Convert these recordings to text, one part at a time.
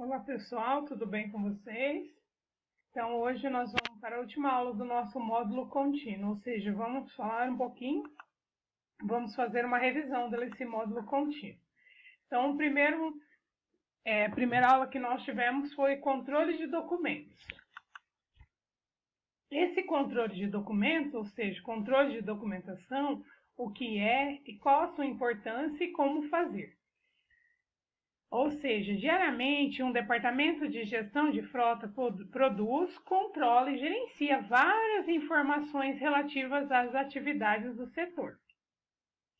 Olá pessoal, tudo bem com vocês? Então hoje nós vamos para a última aula do nosso módulo contínuo, ou seja, vamos falar um pouquinho, vamos fazer uma revisão desse módulo contínuo. Então a primeira aula que nós tivemos foi controle de documentos. Esse controle de documentos, ou seja, controle de documentação, o que é e qual a sua importância e como fazer. Ou seja, diariamente, um departamento de gestão de frota produz, controla e gerencia várias informações relativas às atividades do setor.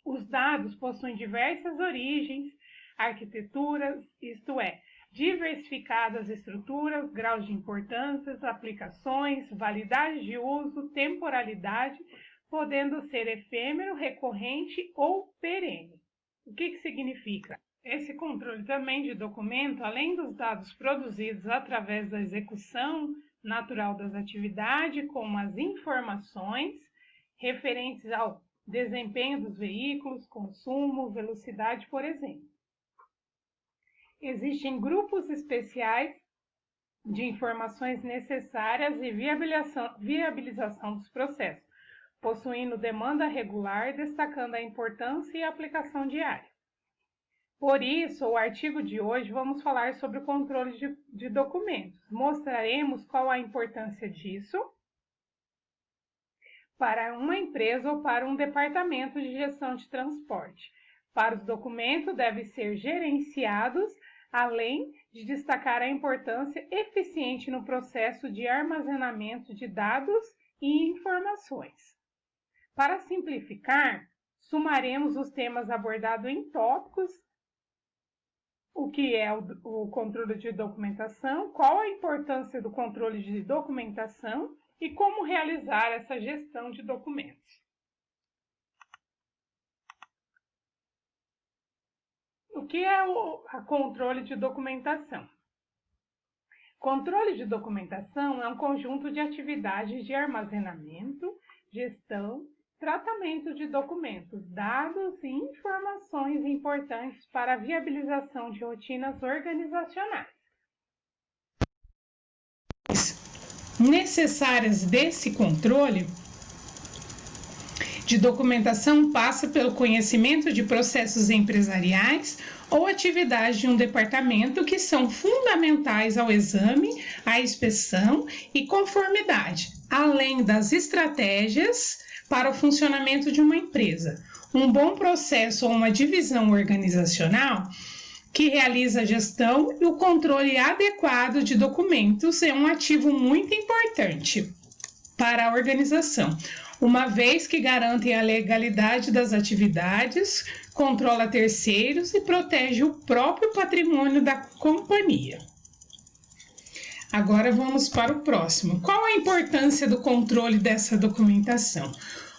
Os dados possuem diversas origens, arquiteturas, isto é, diversificadas estruturas, graus de importância, aplicações, validade de uso, temporalidade, podendo ser efêmero, recorrente ou perene. O que significa? Esse controle também de documento, além dos dados produzidos através da execução natural das atividades, como as informações referentes ao desempenho dos veículos, consumo, velocidade, por exemplo. Existem grupos especiais de informações necessárias e viabilização dos processos, possuindo demanda regular, destacando a importância e a aplicação diária. Por isso, o artigo de hoje vamos falar sobre o controle de documentos. Mostraremos qual a importância disso para uma empresa ou para um departamento de gestão de transporte. Para os documentos devem ser gerenciados, além de destacar a importância eficiente no processo de armazenamento de dados e informações. Para simplificar, sumaremos os temas abordados em tópicos. O que é o controle de documentação, qual a importância do controle de documentação e como realizar essa gestão de documentos. O que é o controle de documentação? Controle de documentação é um conjunto de atividades de armazenamento, gestão, tratamento de documentos, dados e informações importantes para a viabilização de rotinas organizacionais. Necessárias desse controle de documentação passa pelo conhecimento de processos empresariais ou atividades de um departamento que são fundamentais ao exame, à inspeção e conformidade, além das estratégias para o funcionamento de uma empresa. Um bom processo ou uma divisão organizacional que realiza a gestão e o controle adequado de documentos é um ativo muito importante para a organização, uma vez que garante a legalidade das atividades, controla terceiros e protege o próprio patrimônio da companhia. Agora vamos para o próximo. Qual a importância do controle dessa documentação?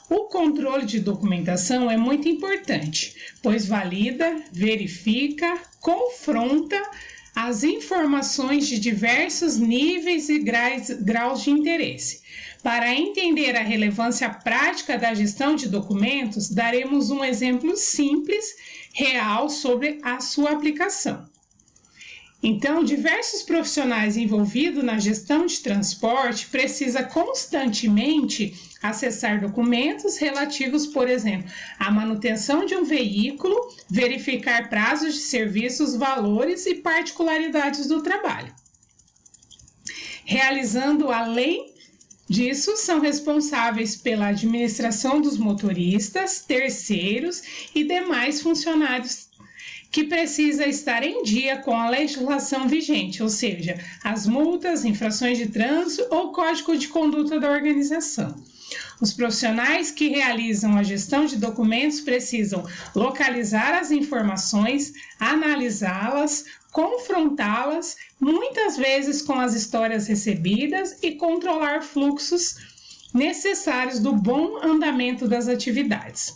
O controle de documentação é muito importante, pois valida, verifica, confronta as informações de diversos níveis e graus de interesse. Para entender a relevância prática da gestão de documentos, daremos um exemplo simples, real, sobre a sua aplicação. Então, diversos profissionais envolvidos na gestão de transporte precisam constantemente acessar documentos relativos, por exemplo, à manutenção de um veículo, verificar prazos de serviços, valores e particularidades do trabalho. Realizando, além disso, são responsáveis pela administração dos motoristas, terceiros e demais funcionários que precisa estar em dia com a legislação vigente, ou seja, as multas, infrações de trânsito ou código de conduta da organização. Os profissionais que realizam a gestão de documentos precisam localizar as informações, analisá-las, confrontá-las, muitas vezes com as histórias recebidas e controlar fluxos necessários do bom andamento das atividades.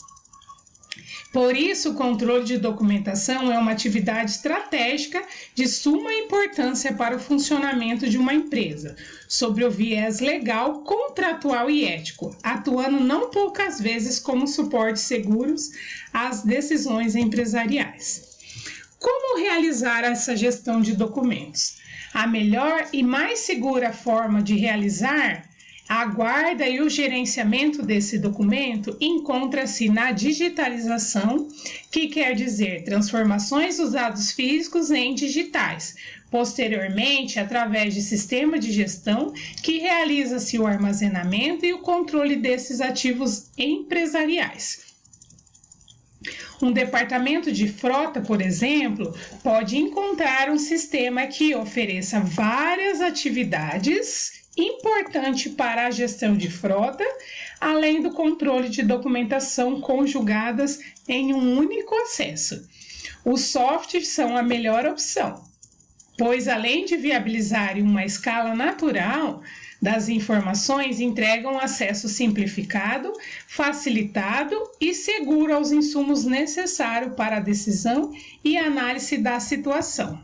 Por isso, o controle de documentação é uma atividade estratégica de suma importância para o funcionamento de uma empresa, sobre o viés legal, contratual e ético, atuando não poucas vezes como suporte seguros às decisões empresariais. Como realizar essa gestão de documentos? A melhor e mais segura forma de realizar a guarda e o gerenciamento desse documento encontra-se na digitalização, que quer dizer transformações dos dados físicos em digitais. Posteriormente, através de sistema de gestão, que realiza-se o armazenamento e o controle desses ativos empresariais. Um departamento de frota, por exemplo, pode encontrar um sistema que ofereça várias atividades importantes para a gestão de frota, além do controle de documentação conjugadas em um único acesso. Os softwares são a melhor opção, pois além de viabilizarem uma escala natural das informações, entregam acesso simplificado, facilitado e seguro aos insumos necessários para a decisão e análise da situação.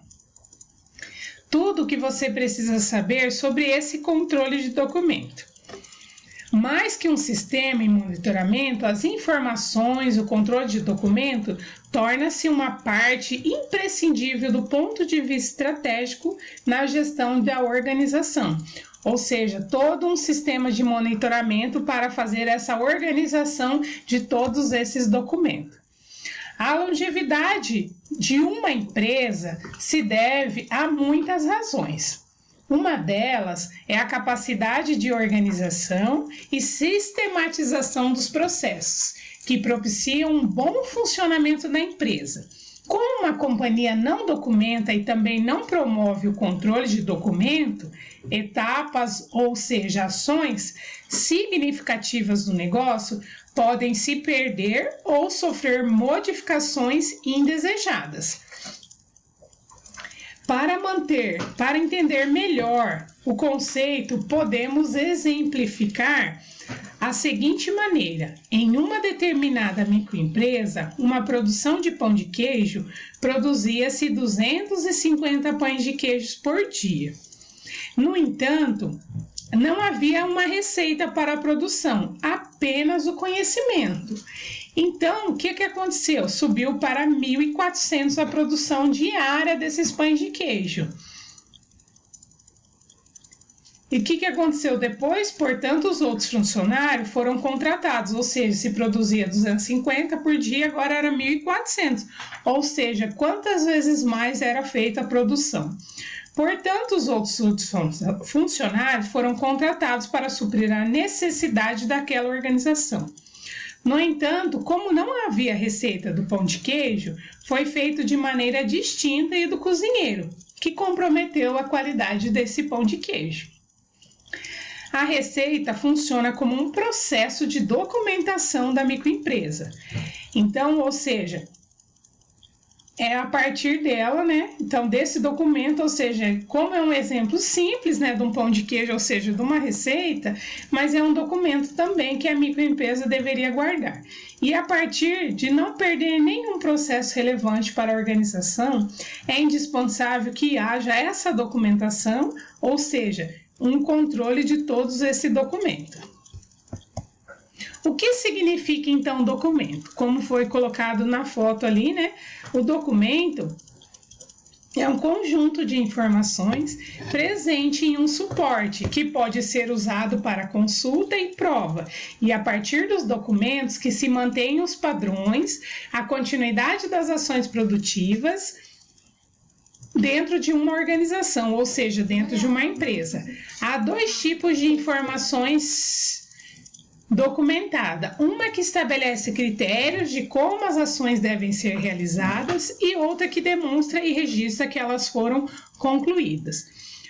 Tudo o que você precisa saber sobre esse controle de documento. Mais que um sistema e monitoramento, as informações, o controle de documento torna-se uma parte imprescindível do ponto de vista estratégico na gestão da organização, ou seja, todo um sistema de monitoramento para fazer essa organização de todos esses documentos. A longevidade de uma empresa se deve a muitas razões. Uma delas é a capacidade de organização e sistematização dos processos, que propiciam um bom funcionamento da empresa. Como uma companhia não documenta e também não promove o controle de documento, etapas, ou seja, ações significativas do negócio podem se perder ou sofrer modificações indesejadas. Para entender melhor o conceito, podemos exemplificar a seguinte maneira: em uma determinada microempresa, uma produção de pão de queijo, produzia-se 250 pães de queijo por dia. No entanto, não havia uma receita para a produção, apenas o conhecimento. Então, o que aconteceu? Subiu para 1.400 a produção diária desses pães de queijo. E o que aconteceu depois? Portanto, os outros funcionários foram contratados, ou seja, se produzia 250 por dia, agora era 1.400. Ou seja, quantas vezes mais era feita a produção. Portanto, os outros funcionários foram contratados para suprir a necessidade daquela organização. No entanto, como não havia receita do pão de queijo, foi feito de maneira distinta e do cozinheiro, que comprometeu a qualidade desse pão de queijo. A receita funciona como um processo de documentação da microempresa. Então, ou seja, é a partir dela, né? Então, desse documento, ou seja, como é um exemplo simples, né, de um pão de queijo, ou seja, de uma receita, mas é um documento também que a microempresa deveria guardar. E a partir de não perder nenhum processo relevante para a organização, é indispensável que haja essa documentação, ou seja, um controle de todos esse documento. O que significa então documento? Como foi colocado na foto ali, né? O documento é um conjunto de informações presente em um suporte que pode ser usado para consulta e prova, e a partir dos documentos que se mantêm os padrões, a continuidade das ações produtivas dentro de uma organização, ou seja, dentro de uma empresa. Há dois tipos de informações documentada, uma que estabelece critérios de como as ações devem ser realizadas e outra que demonstra e registra que elas foram concluídas.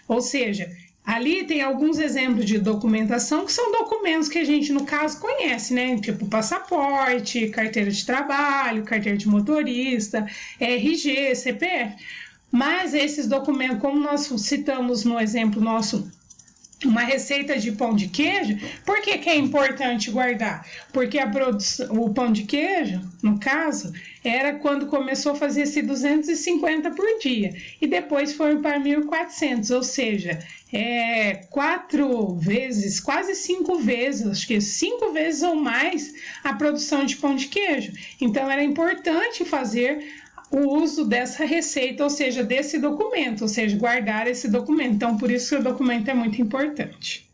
Ou seja, ali tem alguns exemplos de documentação que são documentos que a gente, no caso, conhece, né? Tipo passaporte, carteira de trabalho, carteira de motorista, RG, CPF. Mas esses documentos, como nós citamos no exemplo nosso, uma receita de pão de queijo, por que é importante guardar? Porque o pão de queijo, no caso, era quando começou a fazer esse 250 por dia e depois foi para 1.400, ou seja, 4 vezes, quase 5 vezes, acho que 5 vezes ou mais a produção de pão de queijo. Então era importante fazer o uso dessa receita, ou seja, desse documento, ou seja, guardar esse documento. Então, por isso que o documento é muito importante.